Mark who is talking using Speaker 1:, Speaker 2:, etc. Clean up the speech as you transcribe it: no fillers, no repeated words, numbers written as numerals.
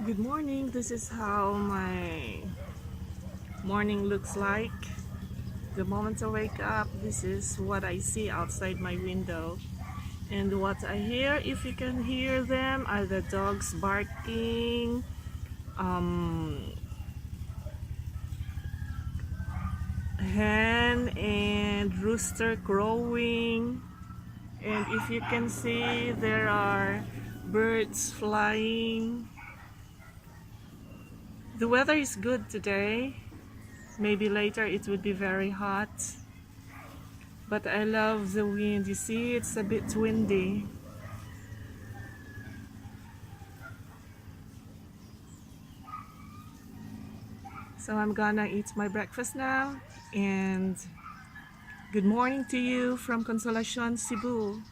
Speaker 1: Good morning. This is how my morning looks like. The moment I wake up, this is what I see outside my window. And what I hear, if you can hear them, are the dogs barking, um, hen and rooster crowing. And if you can see, there are birds flying. The weather is good today. Maybe later it would be very hot. But I love the wind. You see, it's a bit windy. So I'm gonna eat my breakfast now. And good morning to you from Consolacion, Cebu.